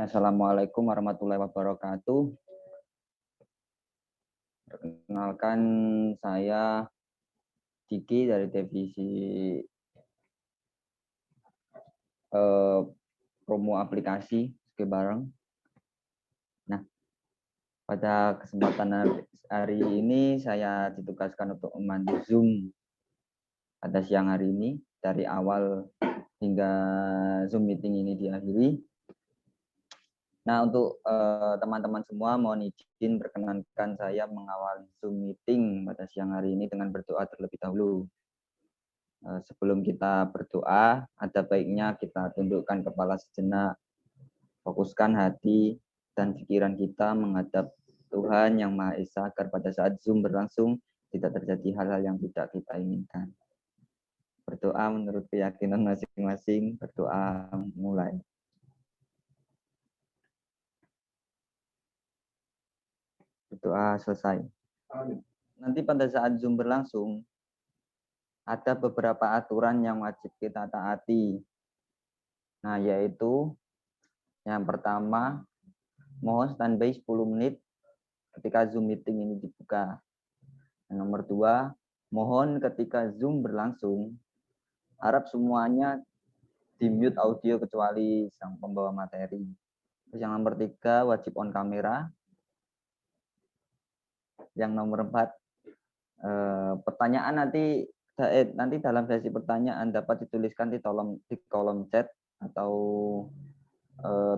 Assalamualaikum warahmatullahi wabarakatuh. Perkenalkan, saya Diki dari divisi promo aplikasi Ski Bareng. Nah, pada kesempatan hari ini saya ditugaskan untuk memandu Zoom pada siang hari ini dari awal hingga Zoom meeting ini diakhiri. Nah, untuk teman-teman semua, mohon izin perkenankan saya mengawali Zoom meeting pada siang hari ini dengan berdoa terlebih dahulu. Sebelum kita berdoa, ada baiknya kita tundukkan kepala sejenak, fokuskan hati dan pikiran kita menghadap Tuhan Yang Maha Esa agar pada saat Zoom berlangsung tidak terjadi hal-hal yang tidak kita inginkan. Berdoa menurut keyakinan masing-masing, berdoa mulai. Berdoa selesai. Nanti pada saat Zoom berlangsung, ada beberapa aturan yang wajib kita taati. Nah, yaitu yang pertama, mohon standby 10 menit ketika Zoom meeting ini dibuka. Yang nomor 2, mohon ketika Zoom berlangsung, harap semuanya di-mute audio kecuali sang pembawa materi. Terus yang nomor 3, wajib on kamera. Yang nomor 4, pertanyaan nanti dalam sesi pertanyaan dapat dituliskan di kolom chat atau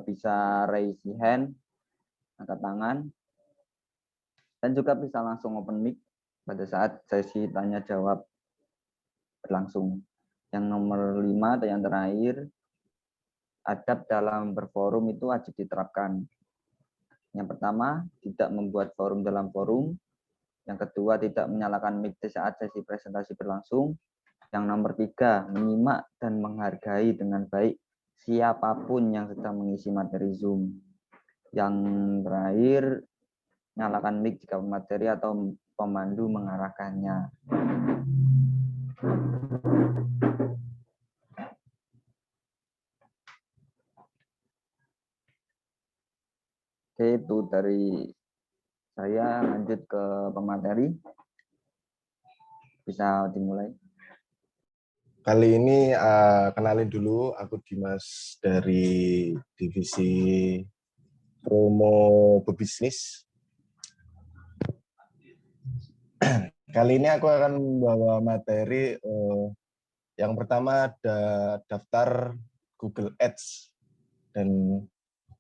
bisa raise hand, angkat tangan, dan juga bisa langsung open mic pada saat sesi tanya jawab berlangsung. Yang nomor 5 atau yang terakhir, adab dalam berforum itu wajib diterapkan. Yang pertama, tidak membuat forum dalam forum. Yang kedua, tidak menyalakan mic saat sesi presentasi berlangsung. Yang nomor 3, menyimak dan menghargai dengan baik siapapun yang sedang mengisi materi Zoom. Yang terakhir, nyalakan mic jika materi atau pemandu mengarahkannya. Oke, itu dari saya. Lanjut ke pemateri. Bisa dimulai. Kali ini kenalin dulu, aku Dimas dari divisi promo pebisnis. Kali ini aku akan membawa materi yang pertama ada daftar Google Ads dan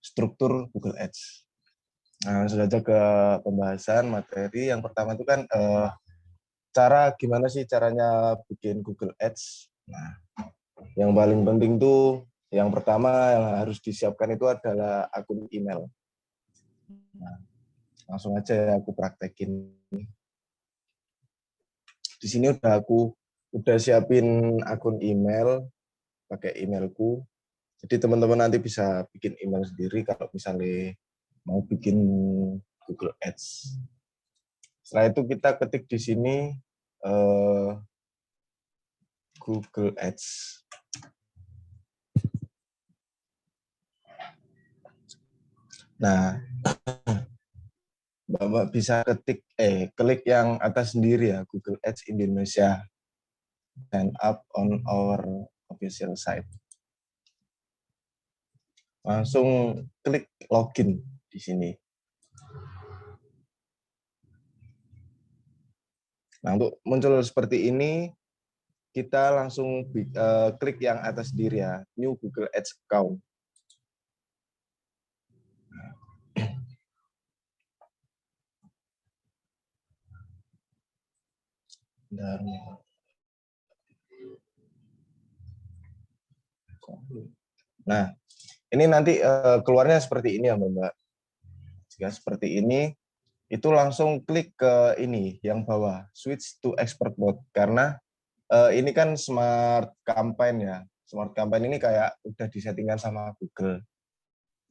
struktur Google Ads. Nah, langsung aja ke pembahasan materi. Yang pertama itu kan gimana sih caranya bikin Google Ads. Nah, yang paling penting tuh, yang pertama yang harus disiapkan itu adalah akun email. Nah, langsung aja ya aku praktekin. Di sini udah siapin akun email, pakai emailku. Jadi teman-teman nanti bisa bikin email sendiri kalau misalnya mau bikin Google Ads. Setelah itu kita ketik di sini Google Ads. Nah, Bapak bisa klik yang atas sendiri ya, Google Ads Indonesia. Sign up on our official site. Langsung klik login di sini. Nah, untuk muncul seperti ini, kita langsung klik yang atas sendiri ya, New Google Ads Account. Nah, ini nanti keluarnya seperti ini ya, Mbak. Jika seperti ini, itu langsung klik ke ini yang bawah, switch to expert mode, karena ini kan smart campaign ya. Smart campaign ini kayak udah disettingkan sama Google.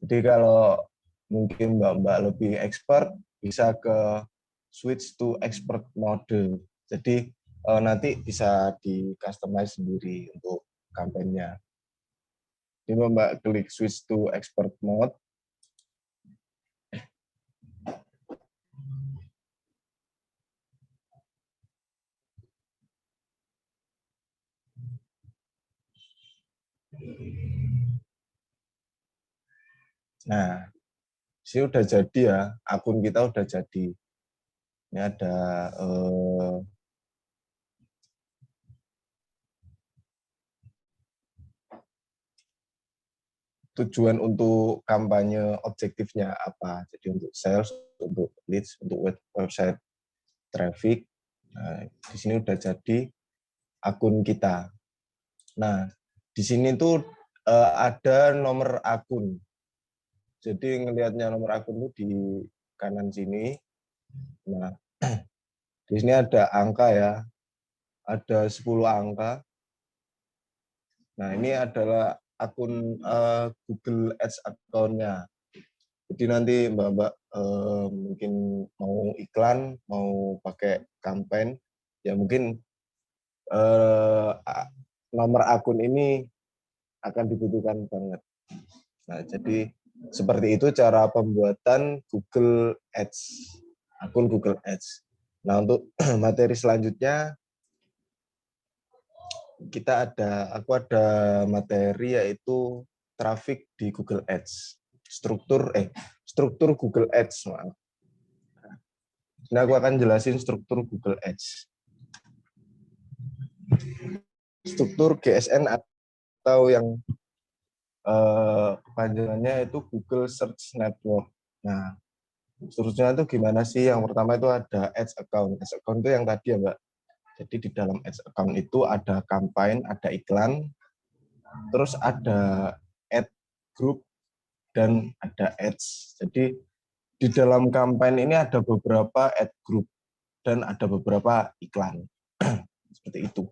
Jadi kalau mungkin Mbak lebih expert, bisa ke switch to expert mode. Jadi nanti bisa di customize sendiri untuk kampanyenya. Jadi Mbak klik switch to expert mode. Nah, sini udah jadi ya, akun kita udah jadi. Ini ada tujuan untuk kampanye objektifnya apa. Jadi untuk sales, untuk leads, untuk website traffic. Nah, di sini udah jadi akun kita. Nah, di sini tuh ada nomor akun. Jadi ngelihatnya nomor akun itu di kanan sini. Nah, di sini ada angka ya. Ada 10 angka. Nah, ini adalah akun Google Ads account-nya. Jadi nanti Mbak-mbak mungkin mau iklan, mau pakai campaign, ya mungkin nomor akun ini akan dibutuhkan banget. Nah, jadi seperti itu cara pembuatan Google Ads, akun Google Ads. Nah, untuk materi selanjutnya aku ada materi yaitu traffic di Google Ads. Struktur Google Ads. Nah, aku akan jelasin struktur Google Ads. Struktur GSN atau yang kepanjangannya itu Google Search Network. Nah, strukturnya itu gimana sih? Yang pertama itu ada Ads Account. Ads Account itu yang tadi ya, Mbak. Jadi di dalam Ads Account itu ada campaign, ada iklan, terus ada ad group, dan ada ads. Jadi di dalam campaign ini ada beberapa ad group dan ada beberapa iklan. Seperti itu.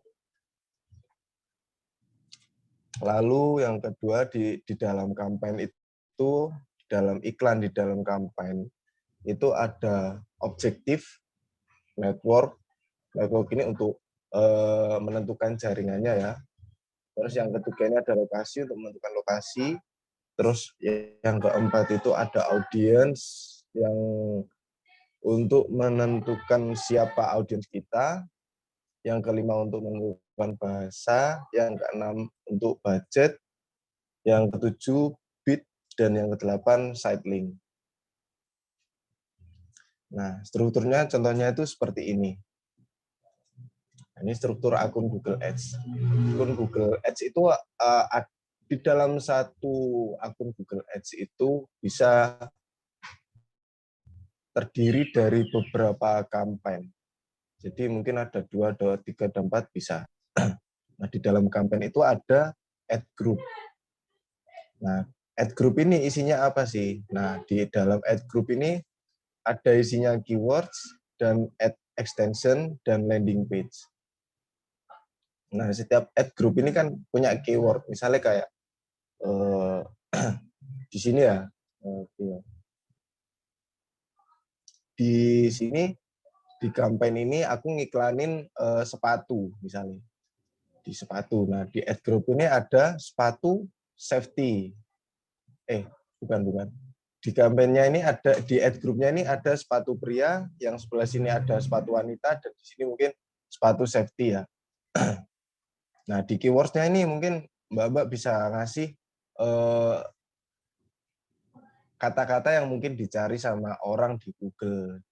Lalu yang kedua di dalam campaign itu, di dalam iklan, di dalam campaign itu ada objektif, network. Network ini untuk menentukan jaringannya ya. Terus yang ketiga ini ada lokasi, untuk menentukan lokasi. Terus yang keempat itu ada audiens, yang untuk menentukan siapa audiens kita. Yang kelima untuk menentukan bahasa. Yang keenam untuk budget. Yang ketujuh bid, dan yang kedelapan site link. Nah, strukturnya contohnya itu seperti ini. Ini struktur akun Google Ads. Akun Google Ads itu di dalam satu akun Google Ads itu bisa terdiri dari beberapa campaign. Jadi mungkin ada 2, 3, dan 4 bisa. Nah, di dalam campaign itu ada ad group. Nah, ad group ini isinya apa sih? Nah, di dalam ad group ini ada isinya keywords, dan ad extension, dan landing page. Nah, setiap ad group ini kan punya keyword. Misalnya kayak di sini ya. Di sini, di campaign ini aku ngiklanin sepatu misalnya. Di sepatu. Nah, di ad group ini ada sepatu safety. Bukan. Di campaign-nya ini ada, di ad group-nya ini ada sepatu pria, yang sebelah sini ada sepatu wanita, dan di sini mungkin sepatu safety ya. Nah, di keywords-nya ini mungkin Mbak-mbak bisa ngasih kata-kata yang mungkin dicari sama orang di Google.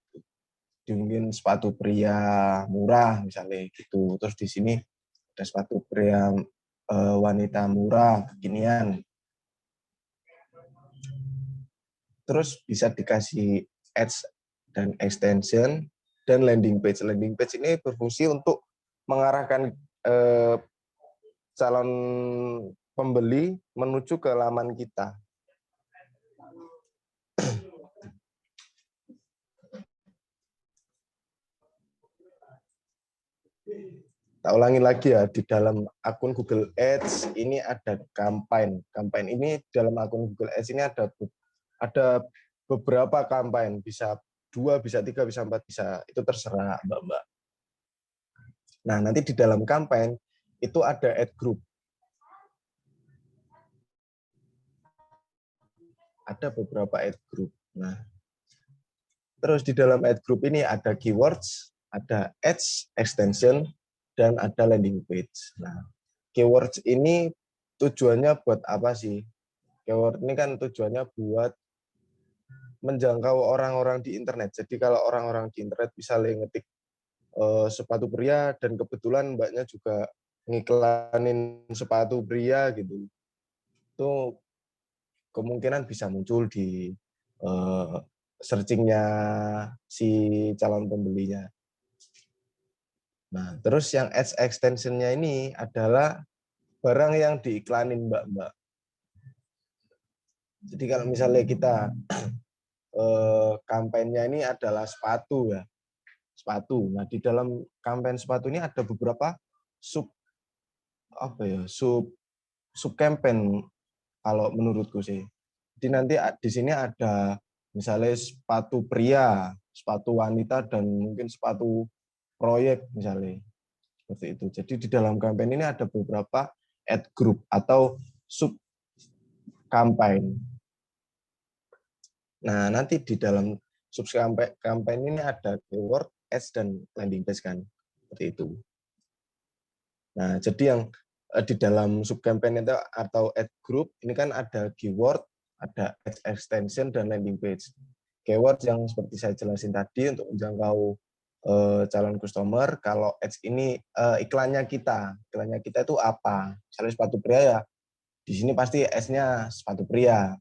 Mungkin sepatu pria murah misalnya gitu. Terus di sini ada sepatu pria wanita murah, kekinian. Terus bisa dikasih ads dan extension dan landing page. Landing page ini berfungsi untuk mengarahkan calon pembeli menuju ke laman kita. Tak ulangi lagi ya, di dalam akun Google Ads ini ada campaign. Campaign ini dalam akun Google Ads ini ada beberapa campaign, bisa 2, bisa 3, bisa 4, bisa. Itu terserah Mbak-mbak. Nah, nanti di dalam campaign itu ada ad group. Ada beberapa ad group. Nah, terus di dalam ad group ini ada keywords, ada ads, extension, dan ada landing page. Nah, keywords ini tujuannya buat apa sih? Keyword ini kan tujuannya buat menjangkau orang-orang di internet. Jadi kalau orang-orang di internet bisa ngetik sepatu pria dan kebetulan mbaknya juga ngiklanin sepatu pria gitu, itu kemungkinan bisa muncul di searchingnya si calon pembelinya. Nah, terus yang ads extensionnya ini adalah barang yang diiklanin mbak-mbak. Jadi kalau misalnya kita kampanyenya ini adalah sepatu ya, sepatu. Nah, di dalam kampanye sepatu ini ada beberapa sub sub campaign kalau menurutku sih. Jadi nanti di sini ada misalnya sepatu pria, sepatu wanita, dan mungkin sepatu proyek misalnya. Seperti itu. Jadi di dalam kampanye ini ada beberapa ad group atau sub campaign. Nah, nanti di dalam sub campaign ini ada keyword, ads, dan landing page kan. Seperti itu. Nah, jadi yang di dalam sub campaign itu atau ad group ini kan ada keyword, ada ads extension, dan landing page. Keyword yang seperti saya jelasin tadi untuk menjangkau calon customer. Kalau ads ini iklannya kita itu apa? Misalnya sepatu pria ya, di sini pasti ads-nya sepatu pria.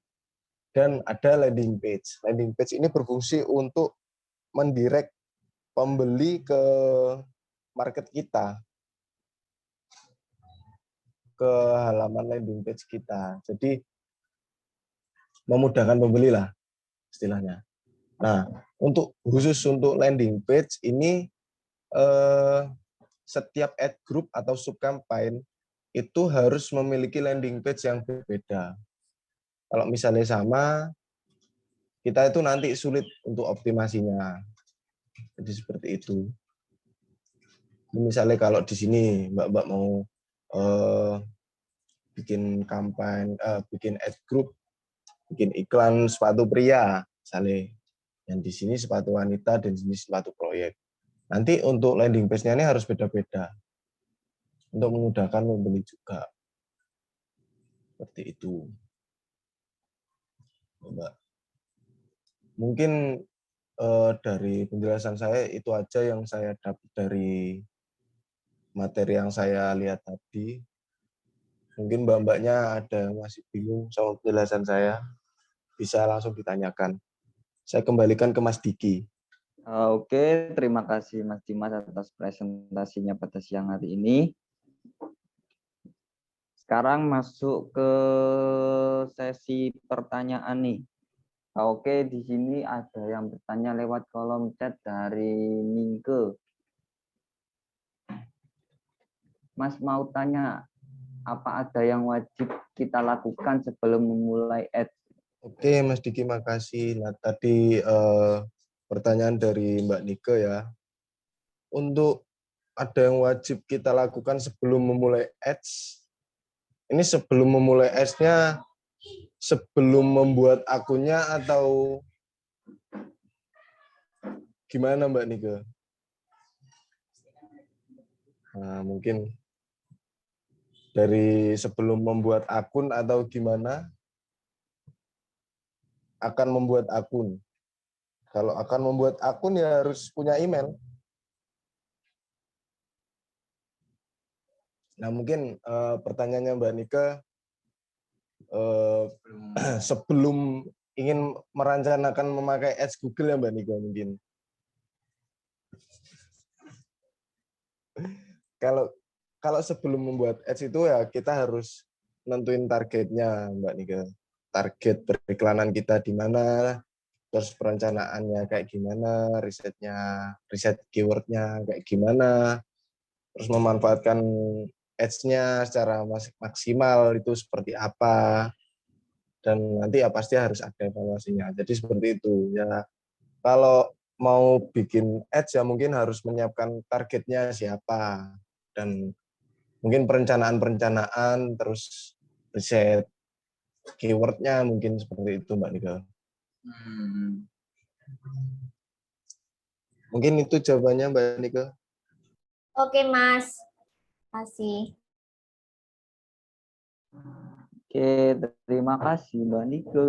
Dan ada landing page. Landing page ini berfungsi untuk mendirect pembeli ke market kita, ke halaman landing page kita. Jadi memudahkan pembeli lah istilahnya. Nah, khusus untuk landing page ini setiap ad group atau sub campaign itu harus memiliki landing page yang berbeda. Kalau misalnya sama, kita itu nanti sulit untuk optimasinya. Jadi seperti itu. Misalnya kalau di sini Mbak mau bikin kampanye, bikin ad group, bikin iklan sepatu pria, misalnya yang di sini sepatu wanita dan di sini sepatu proyek. Nanti untuk landing page-nya ini harus beda-beda untuk memudahkan pembeli juga. Seperti itu. Mbak. Mungkin dari penjelasan saya itu aja yang saya dapat dari materi yang saya lihat tadi. Mungkin mbak-mbaknya ada yang masih bingung sama penjelasan saya, bisa langsung ditanyakan. Saya kembalikan ke Mas Diki. Oke, terima kasih Mas Dimas atas presentasinya pada siang hari ini. Sekarang masuk ke sesi pertanyaan nih. Oke, di sini ada yang bertanya lewat kolom chat dari Ningke. Mas mau tanya, apa ada yang wajib kita lakukan sebelum memulai ads? Oke, Mas Diki, makasih. Nah, tadi pertanyaan dari Mbak Nike ya. Untuk ada yang wajib kita lakukan sebelum memulai ads. Ini sebelum memulai ads-nya, sebelum membuat akunnya atau gimana Mbak Nike? Nah, mungkin dari sebelum membuat akun atau gimana akan membuat akun. Kalau akan membuat akun ya harus punya email. Nah, mungkin pertanyaannya Mbak Nika, sebelum ingin merencanakan memakai ads Google ya Mbak Nika mungkin. Kalau sebelum membuat ads itu ya kita harus nentuin targetnya Mbak Nika. Target periklanan kita di mana, terus perencanaannya kayak gimana, riset keywordnya kayak gimana, terus memanfaatkan ads-nya secara maksimal itu seperti apa, dan nanti ya pasti harus ada evaluasinya. Jadi seperti itu ya. Kalau mau bikin ads ya mungkin harus menyiapkan targetnya siapa, dan mungkin perencanaan terus riset keywordnya mungkin seperti itu Mbak Nika. Mungkin itu jawabannya Mbak Nika. Oke Mas, kasih. Oke, terima kasih Mbak Nike.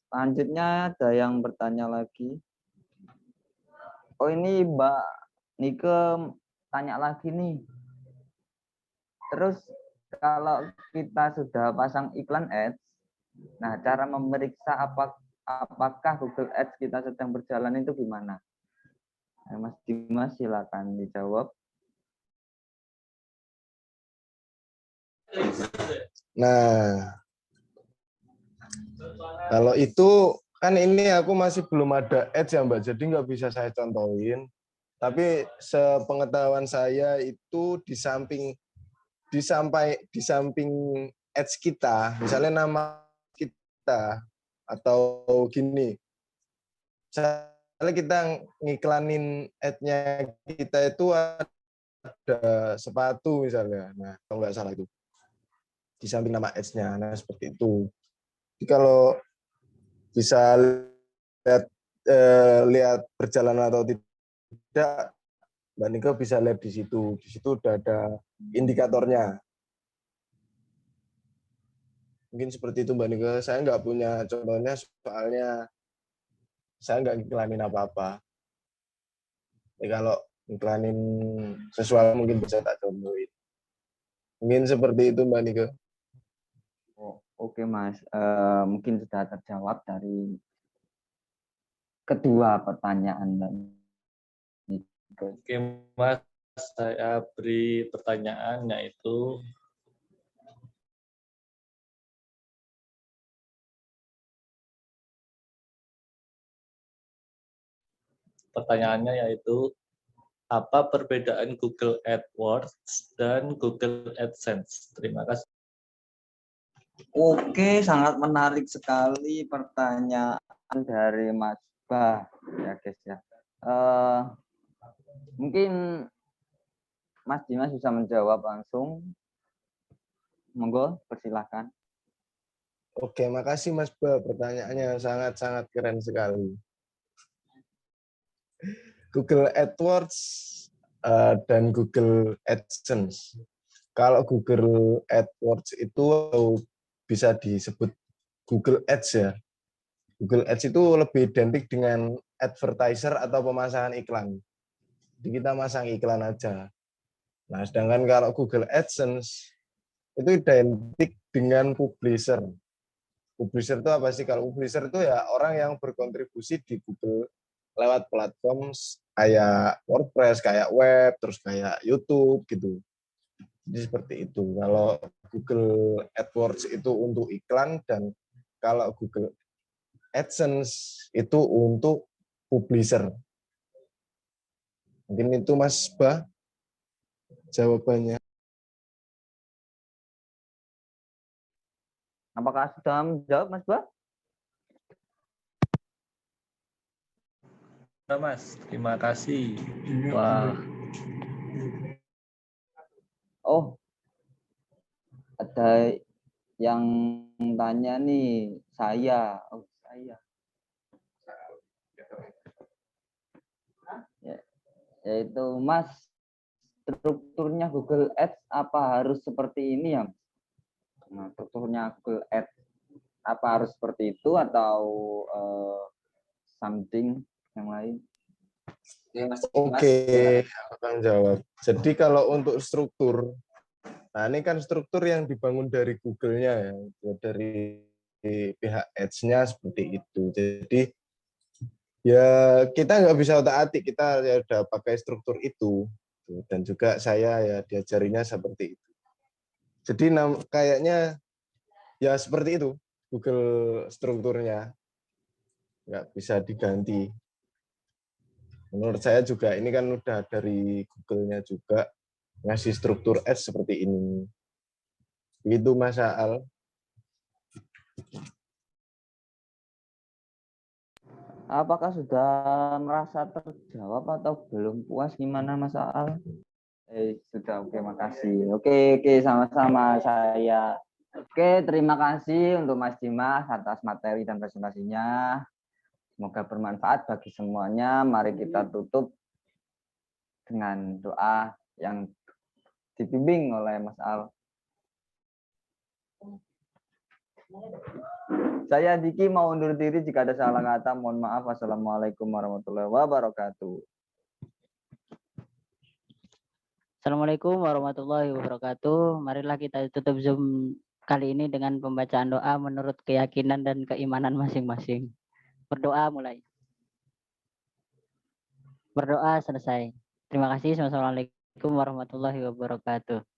Selanjutnya ada yang bertanya lagi. Oh ini Mbak Nike tanya lagi nih. Terus kalau kita sudah pasang iklan ads, nah cara memeriksa apakah Google Ads kita sedang berjalan itu gimana? Nah, Mas Dimas silakan dijawab. Nah, kalau itu kan ini aku masih belum ada ads ya Mbak, jadi nggak bisa saya contohin. Tapi sepengetahuan saya itu di samping ads kita, misalnya nama kita atau gini, misalnya kita ngiklanin ad-nya kita itu ada sepatu misalnya, nah kalau nggak salah itu di samping nama ads-nya, nah seperti itu. Jadi kalau bisa lihat perjalanan atau tidak, Mbak Nike bisa lihat di situ. Di situ udah ada indikatornya. Mungkin seperti itu Mbak Nike. Saya nggak punya contohnya soalnya saya nggak ngiklanin apa-apa. Jadi kalau ngiklanin sesuatu mungkin bisa tak contohin. Mungkin seperti itu Mbak Nike. Oh, oke Mas, mungkin sudah terjawab dari kedua pertanyaan Mbak Nike. Oke, Mas, saya beri pertanyaan yaitu pertanyaannya yaitu apa perbedaan Google AdWords dan Google AdSense? Terima kasih. Oke, sangat menarik sekali pertanyaan dari Mas Bah, ya guys ya. Mungkin Mas Dimas bisa menjawab langsung. Monggo, persilahkan. Oke, makasih Mas Ba. Pertanyaannya sangat-sangat keren sekali. Google AdWords dan Google AdSense. Kalau Google AdWords itu bisa disebut Google Ads ya. Google Ads itu lebih identik dengan advertiser atau pemasangan iklan. Jadi kita masang iklan aja. Nah, sedangkan kalau Google AdSense itu identik dengan publisher. Publisher itu apa sih? Kalau publisher itu ya orang yang berkontribusi di Google lewat platform kayak WordPress, kayak web, terus kayak YouTube gitu. Jadi seperti itu. Kalau Google AdWords itu untuk iklan dan kalau Google AdSense itu untuk publisher. Mungkin itu Mas Ba jawabannya. Apakah sudah menjawab Mas Bah? Ya, Mas, terima kasih. Wah, Oh, ada yang tanya nih, saya. Oh, saya. Ya, yaitu Mas, strukturnya Google Ads apa harus seperti ini ya? Nah, strukturnya Google Ads apa harus seperti itu atau something yang lain? Oke, aku akan jawab. Jadi kalau untuk struktur, nah ini kan struktur yang dibangun dari Google-nya ya, dari pihak Ads-nya seperti itu. Jadi ya kita nggak bisa otak-atik, kita ya udah pakai struktur itu. Dan juga saya ya diajarinya seperti itu. Jadi kayaknya ya seperti itu Google strukturnya, nggak bisa diganti. Menurut saya juga ini kan udah dari Google-nya juga ngasih struktur ads seperti ini. Begitu Mas Al. Apakah sudah merasa terjawab atau belum puas gimana Mas Al? Sudah, oke, makasih. Oke, sama-sama saya. Oke, terima kasih untuk Mas Dimas atas materi dan presentasinya. Semoga bermanfaat bagi semuanya. Mari kita tutup dengan doa yang dibimbing oleh Mas Al. Saya Diki mau undur diri, jika ada salah kata mohon maaf. Wassalamualaikum warahmatullahi wabarakatuh. Assalamualaikum warahmatullahi wabarakatuh. Marilah kita tutup Zoom kali ini dengan pembacaan doa menurut keyakinan dan keimanan masing-masing. Berdoa mulai. Berdoa selesai. Terima kasih. Wassalamualaikum warahmatullahi wabarakatuh.